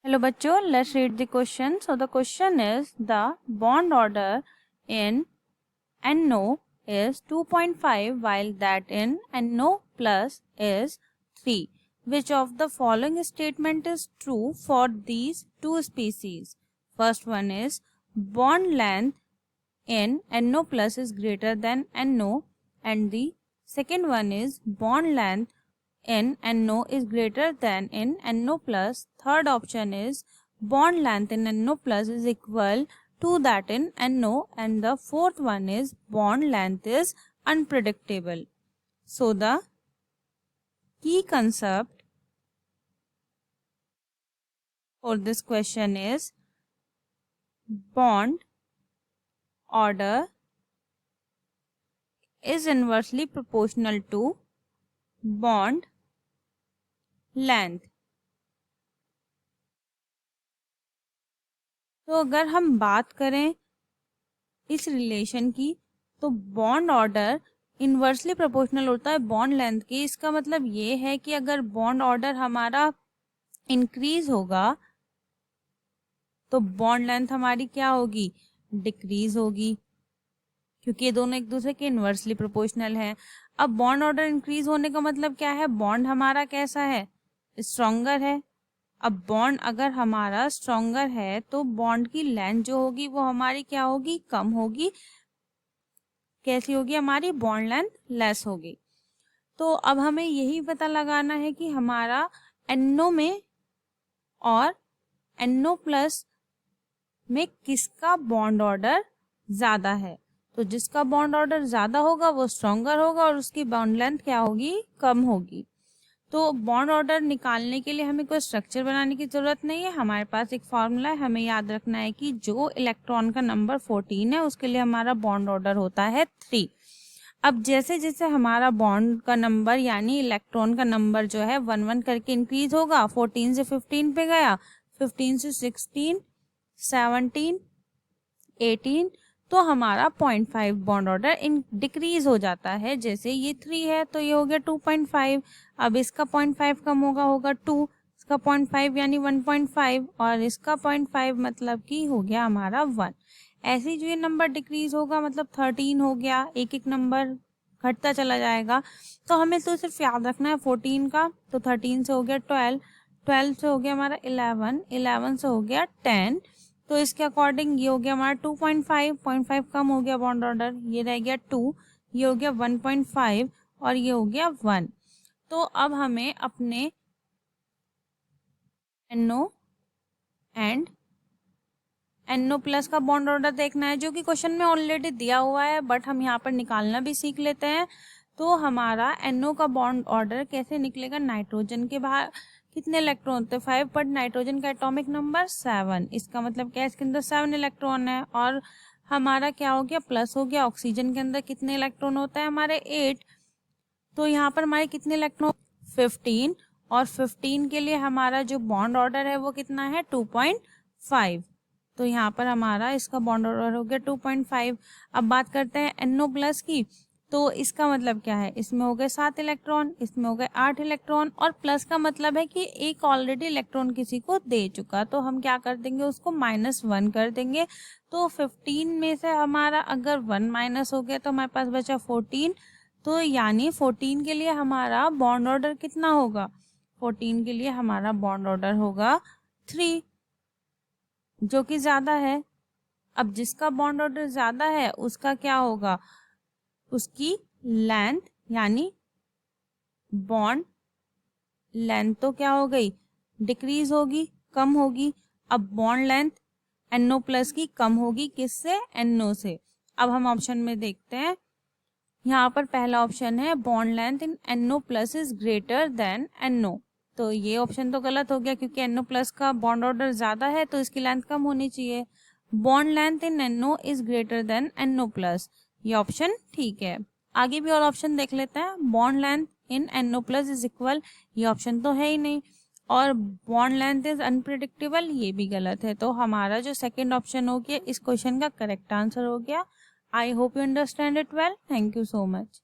Hello बच्चों, let's read the question. So the question is the bond order in NO is 2.5 while that in NO plus is 3. Which of the following statement is true for these two species? First one is bond length in NO plus is greater than NO, and the second one is bond length in NO is greater than in NO plus. Third option is bond length in NO plus is equal to that in NO, and the fourth one is bond length is unpredictable. So the key concept for this question is bond order is inversely proportional to bond length. तो अगर हम बात करें इस relation की, तो bond order inversely proportional होता है बॉन्ड लेंथ के। इसका मतलब ये है कि अगर बॉन्ड ऑर्डर हमारा इंक्रीज होगा तो बॉन्ड लेंथ हमारी क्या होगी, डिक्रीज होगी, क्योंकि ये दोनों एक दूसरे के इन्वर्सली प्रोपोर्शनल हैं। अब बॉन्ड ऑर्डर इंक्रीज होने का मतलब क्या है, बॉन्ड हमारा कैसा है, स्ट्रॉन्गर है। अब बॉन्ड अगर हमारा स्ट्रॉन्गर है तो बॉन्ड की लेंथ जो होगी वो हमारी क्या होगी, कम होगी। कैसी होगी, हमारी बॉन्ड लेंथ लेस होगी। तो अब हमें यही पता लगाना है कि हमारा NO में और NO प्लस में किसका बॉन्ड ऑर्डर ज्यादा है। तो जिसका बॉन्ड ऑर्डर ज्यादा होगा वो स्ट्रॉन्गर होगा और उसकी बॉन्ड लेंथ क्या होगी, कम होगी। तो बॉन्ड ऑर्डर निकालने के लिए हमें कोई स्ट्रक्चर बनाने की जरूरत नहीं है, हमारे पास एक फॉर्मूला है। हमें याद रखना है कि जो इलेक्ट्रॉन का नंबर 14 है उसके लिए हमारा बॉन्ड ऑर्डर होता है 3। अब जैसे जैसे हमारा बॉन्ड का नंबर यानी इलेक्ट्रॉन का नंबर जो है 1-1 करके इंक्रीज होगा, 14 से 15 पे गया, 15 से 16, 17, 18, तो हमारा 0.5 बॉन्ड ऑर्डर डिक्रीज हो जाता है। जैसे ये 3 है तो ये हो गया 2.5। अब इसका 0.5 कम होगा 2, इसका 0.5 यानी 1.5, और इसका 0.5 मतलब कि हो गया हमारा 1। ऐसे ही जो ये नंबर डिक्रीज होगा मतलब 13 हो गया, एक एक नंबर घटता चला जाएगा। तो हमें तो सिर्फ याद रखना है 14 का, तो 13 से हो गया 12, 12 से हो गया हमारा 11, 11 से हो गया 10। तो इसके अकॉर्डिंग ये हो गया हमारा 2.5, 0.5 कम हो गया बॉन्ड ऑर्डर, ये रह गया 2, ये हो गया 1.5 और ये हो गया 1। तो अब हमें अपने NO एंड NO प्लस का बॉन्ड ऑर्डर देखना है, जो कि क्वेश्चन में ऑलरेडी दिया हुआ है, बट हम यहाँ पर निकालना भी सीख लेते हैं। तो हमारा NO का बॉन्ड ऑर्डर कैसे निकलेगा, नाइट्रोजन के बाहर कितने इलेक्ट्रॉन होते हैं 5, बट नाइट्रोजन का एटॉमिक नंबर 7। इसका मतलब क्या है, इसके अंदर 7 इलेक्ट्रॉन है। और हमारा क्या हो गया, प्लस हो गया। ऑक्सीजन के अंदर कितने इलेक्ट्रॉन होता है, हमारे 8। तो यहाँ पर हमारे कितने इलेक्ट्रॉन, 15, और 15 के लिए हमारा जो बॉन्ड ऑर्डर है वो कितना है, 2.5। तो यहाँ पर हमारा इसका बॉन्ड ऑर्डर हो गया 2.5। अब बात करते हैं NO प्लस की, तो इसका मतलब क्या है, इसमें हो गए 7 इलेक्ट्रॉन, इसमें हो गए 8 इलेक्ट्रॉन, और प्लस का मतलब है कि एक ऑलरेडी इलेक्ट्रॉन किसी को दे चुका, तो हम क्या कर देंगे, उसको -1 कर देंगे। तो 15 में से हमारा अगर 1 माइनस हो गया तो हमारे पास बचा 14। तो यानी 14 के लिए हमारा बॉन्ड ऑर्डर कितना होगा, 14 के लिए हमारा बॉन्ड ऑर्डर होगा 3, जो कि ज्यादा है। अब जिसका बॉन्ड ऑर्डर ज्यादा है उसका क्या होगा, उसकी लेंथ यानी बॉन्ड लेंथ तो क्या हो गई, डिक्रीज होगी, कम होगी। अब बॉन्ड लेंथ NO प्लस की कम होगी, किससे, NO से। अब हम ऑप्शन में देखते हैं, यहाँ पर पहला ऑप्शन है bond length in NO plus is greater than NO। तो ये ऑप्शन तो गलत हो गया, क्योंकि NO प्लस का बॉन्ड ऑर्डर ज्यादा है तो इसकी लेंथ कम होनी चाहिए। Bond length in NO is greater than NO plus, ये ऑप्शन ठीक है। आगे भी और ऑप्शन देख लेते हैं। Bond length in NO plus is equal, ये ऑप्शन तो है ही नहीं। और बॉन्ड लेंथ इज अनप्रिडिक्टेबल, ये भी गलत है। तो हमारा जो सेकंड ऑप्शन हो गया इस क्वेश्चन का करेक्ट आंसर हो गया। I hope you understand it well. Thank you so much.